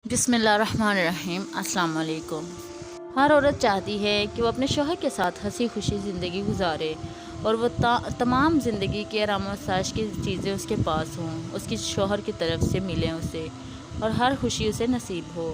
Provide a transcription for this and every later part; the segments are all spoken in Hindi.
बिस्मिल्लाहिर्रहमानिर्रहीम। अस्सलाम वालेकुम। हर औरत चाहती है कि वो अपने शौहर के साथ हंसी खुशी ज़िंदगी गुजारे और वो तमाम ज़िंदगी के आराम और साश की चीज़ें उसके पास हों, उसकी शौहर की तरफ से मिलें उसे और हर खुशी उसे नसीब हो।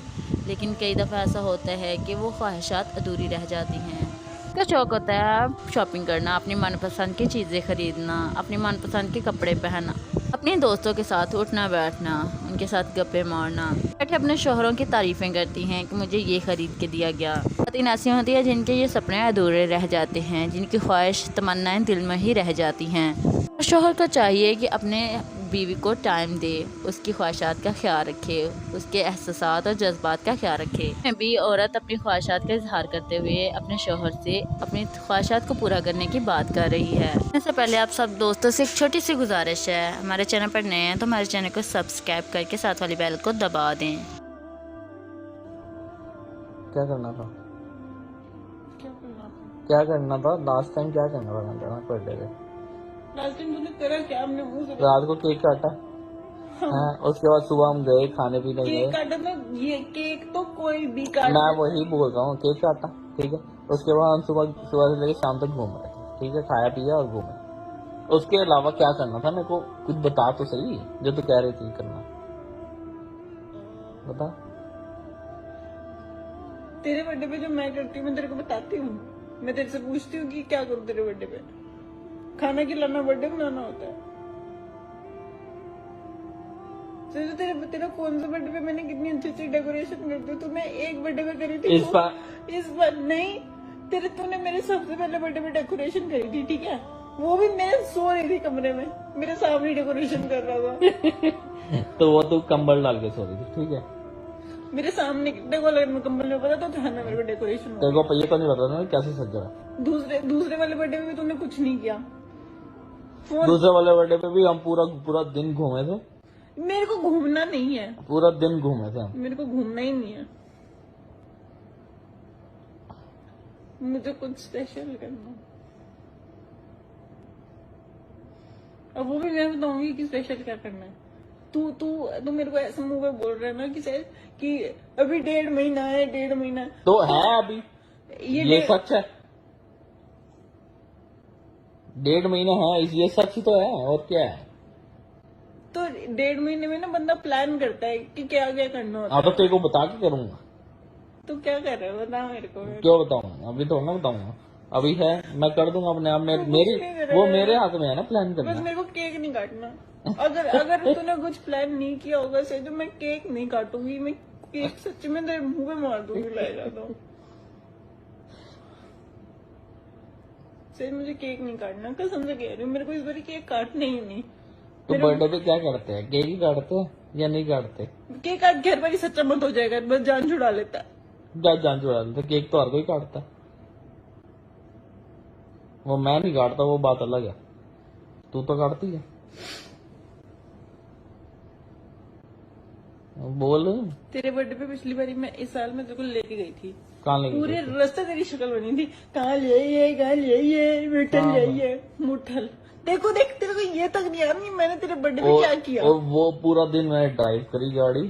लेकिन कई दफ़ा ऐसा होता है कि वो ख्वाहिशात अधूरी रह जाती हैं। उसका शौक़ होता है शॉपिंग करना, अपनी मनपसंद की चीज़ें ख़रीदना, अपनी मनपसंद के कपड़े पहनना, अपने दोस्तों के साथ उठना बैठना, उनके साथ गप्पे मारना, बैठे अपने शौहरों की तारीफ़ें करती हैं कि मुझे ये ख़रीद के दिया गया। खातिन ऐसी होती है जिनके ये सपने अधूरे रह जाते हैं, जिनकी ख्वाहिश तमन्नाएं दिल में ही रह जाती हैं। शौहर को चाहिए कि अपने बीवी को टाइम दे, उसकी ख्वाहिशात का ख्याल रखे, उसके एहसासात और जज्बात का ख्याल रखे। मैं भी औरत अपनी ख्वाहिशात का इजहार करते हुए अपने शौहर से अपनी ख्वाहिशात को पूरा करने की बात कर रही है। इससे पहले आप सब दोस्तों से एक छोटी सी गुजारिश है, हमारे चैनल पर नए हैं तो हमारे चैनल को सब्सक्राइब करके साथ वाली बेल को दबा दें। क्या करना था? क्या करना था? लास्ट टाइम क्या करना था बर्थडे पे? लास्ट टाइम तूने करा क्या? हमने मुंह से रात को केक काटा है, उसके बाद सुबह हम गए खाने पीने गए। केक काटा था, ये केक तो कोई भी काट। मैं वही बोल रहा हूँ, केक काटा, ठीक है। उसके बाद हम सुबह से लेकर शाम तक घूम रहे थे, ठीक है, खाया पिया और घूमे। उसके अलावा क्या करना था? मेरे को कुछ बता तो सही, जो तू कह रही थी करना, बता। तेरे बर्थडे पे जो मैं करती हूँ मैं तेरे को बताती हूँ। मैं तेरे से पूछती हूँ कि क्या करूँ तेरे बर्थडे पे। खाना खिलाना बर्थडे बनाना होता है। तो तेरा कौन सा बर्थडे पे मैंने कितनी अच्छी अच्छी डेकोरेशन कर दी? तूने एक बर्थडे पे करी थी, इस बार नहीं। तूने मेरे सबसे पहले बर्थडे पे डेकोरेशन करी थी, ठीक है। वो भी मैं सो रही थी कमरे में, मेरे सामने डेकोरेशन कर रहा था। तो वो तू कंबल डाल के सो रही थी, ठीक है, मेरे सामने। देखो अगर कंबल में पता तो था ना मेरे को डेकोरेशन। तेरे को ये तो नहीं पता था कैसे सज रहा। दूसरे वाले बर्थडे में भी तूने कुछ नहीं किया। दूसरे वाले बर्थडे पे भी हम पूरा दिन घूमे थे। मेरे को घूमना नहीं है, पूरा दिन घूमे थे हम। मेरे को घूमना ही नहीं है, मुझे कुछ स्पेशल करना। अब वो भी मैं बताऊंगी कि स्पेशल क्या करना है। तू मेरे को ऐसे मुंह पे बोल रहा है ना कि अभी 1.5 महीना है, 1.5 महीना तो है अभी। ये सच है, 1.5 महीना है, ये सच ही तो है, और क्या है। तो 1.5 महीने में ना बंदा प्लान करता है कि क्या क्या करना होता हाँ, तो तेरे को बता के करूंगा। तो क्या कर रहा है बता मेरे को। क्यों बताऊंगा? अभी तो ना बताऊंगा, अभी है, मैं कर दूंगा अपने आप में। वो मेरे हाथ में है ना प्लान करना। बस मेरे को केक नहीं काटना। अगर तूने कुछ प्लान नहीं किया होगा से, जो मैं केक नहीं काटूंगी। मैं केक सच्ची में तेरे मुंह पे मार दूंगी लाएगा तो। मुझे केक नहीं काटना, कसम से कह रही हूँ। मेरे को इस बार केक काटने ही नहीं। तो बर्थडे पे क्या करते हैं? केक ही काटते हैं या नहीं काटते? केक काट के हर बार सच्चा मत हो जाएगा, बस जान छुड़ा लेता है। जान छुड़ा देते। केक तो हर कोई काटता है, वो मैं नहीं काटता, वो बात अलग है। तू तो काटती है। बोल। तेरे बर्थडे पे पिछली बारी मैं इस साल में तेरे को लेके गई थी। कहाँ लेके पूरे रास्ते तेरी शक्ल बनी थी, कहाँ ले मुठल ले मुठल। देखो देख, तेरे को ये तक नहीं याद नहीं मैंने तेरे बर्थडे पे क्या किया। वो पूरा दिन मैंने ड्राइव करी गाड़ी,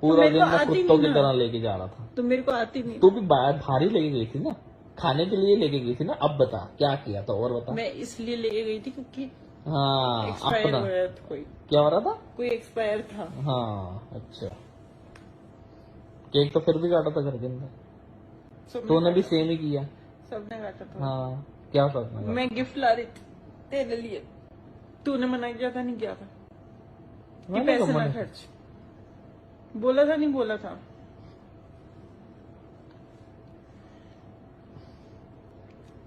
पूरा दिन मैं कुत्तों की तरह लेके जा रहा था। तो मेरे को आती नहीं। तू भी भारी लेके गई थी ना, खाने के लिए लेके गई थी ना। अब बता क्या किया था, और बता। मैं इसलिए लेके गई थी क्योंकि हाँ, एक्सपायर हो रहा था। कोई क्या हो रहा था? कोई एक्सपायर था। हाँ, अच्छा। केक तो फिर भी काटा था घर के अंदर। तूने भी सेम ही किया। सबने काटा था। हाँ, क्या फर्क नहीं। मैं गिफ्ट ला रही थी तेरे लिए, तूने मना किया था, नहीं किया था कि पैसे ना खर्च। बोला था नहीं बोला था?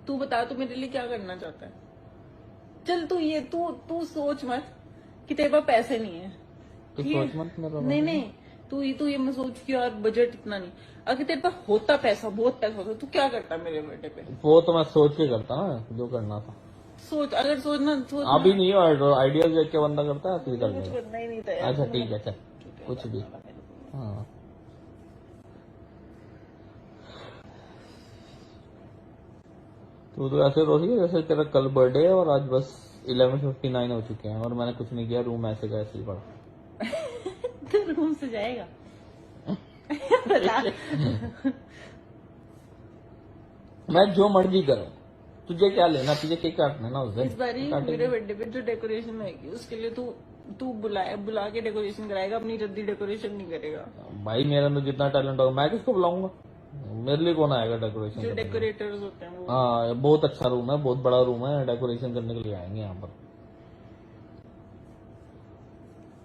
तू बता, तू मेरे लिए क्या करना चाहता है? चल तू सोच मत कि तेरे पास पैसे नहीं है। तो सोच मत मेरा। नहीं, तू ये मत सोच कि यार बजट इतना नहीं। अगर तेरे पास होता पैसा, बहुत पैसा होता, तू क्या करता मेरे बर्थडे पे? वो तो मैं सोच के करता ना, जो करना था। अगर सोचना अभी नहीं हो, आइडिया देख के बंदा करता है, तू कर कुछ करना ही नहीं था। अच्छा ठीक है, चल कुछ भी। हाँ, तो ऐसे रोज ही जैसे तेरा कल बर्थडे है और आज बस 11:59 हो चुके हैं और मैंने कुछ नहीं किया, रूम ऐसे का ऐसे ही पड़ा। तो रूम से जाएगा। बता। मैं जो मर्जी करूं, तुझे क्या लेना, तुझे केक काटना है ना उस दिन इस बारी काटेंगे। मेरे बर्थडे पे जो डेकोरेशन होगी उसके लिए तू बुला के डेकोरेशन कराएगा, अपनी रद्दी डेकोरेशन नहीं करेगा। भाई मेरे अंदर जितना टैलेंट होगा मैं किसको बुलाऊंगा, मेरे लिए कौन आएगा डेकोरेशन जो करने? डेकोरेटर्स होते हैं वो। हाँ बहुत अच्छा रूम है, बहुत बड़ा रूम है, डेकोरेशन करने के लिए आएंगे यहाँ पर।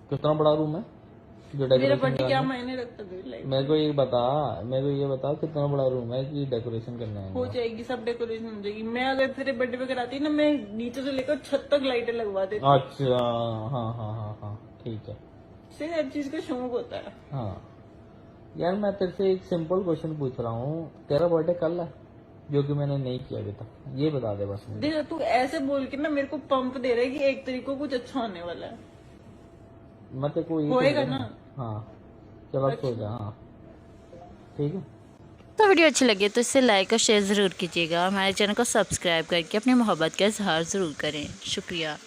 कितना बड़ा रूम है जो मेरा डेकोरेशन बर्थडे क्या करना? मायने रखता तेरी लाइफ? मेरे को ये बता कितना बड़ा रूम है कि डेकोरेशन करने हो आएंगे? जाएगी, सब डेकोरेशन हो जाएगी। मैं अगर तेरे बर्थडे पे कराती ना, मैं नीचे से लेकर छत तक लाइटें लगवा देती। अच्छा हाँ ठीक है। इससे हर चीज का शौक होता है। हाँ यार मैं तेरे से एक सिंपल क्वेश्चन पूछ रहा हूँ, तेरा बर्थडे कल है जो कि मैंने नहीं किया अभी तक, ये बता दे बस मुझे। देख तू ऐसे बोल के ना मेरे को पंप दे रहा है कि 1 तारीख को कुछ अच्छा होने वाला है। मैं तेरे को ये होएगा बोल रहा ना? हूँ। हाँ चलो सो जा। हाँ ठीक है। तो वीडियो अच्छी लगे तो इसे लाइक और शेयर ज़रूर कीजिएगा। हमारे चैनल को सब्सक्राइब करके अपनी मोहब्बत का इजहार ज़रूर करें। शुक्रिया।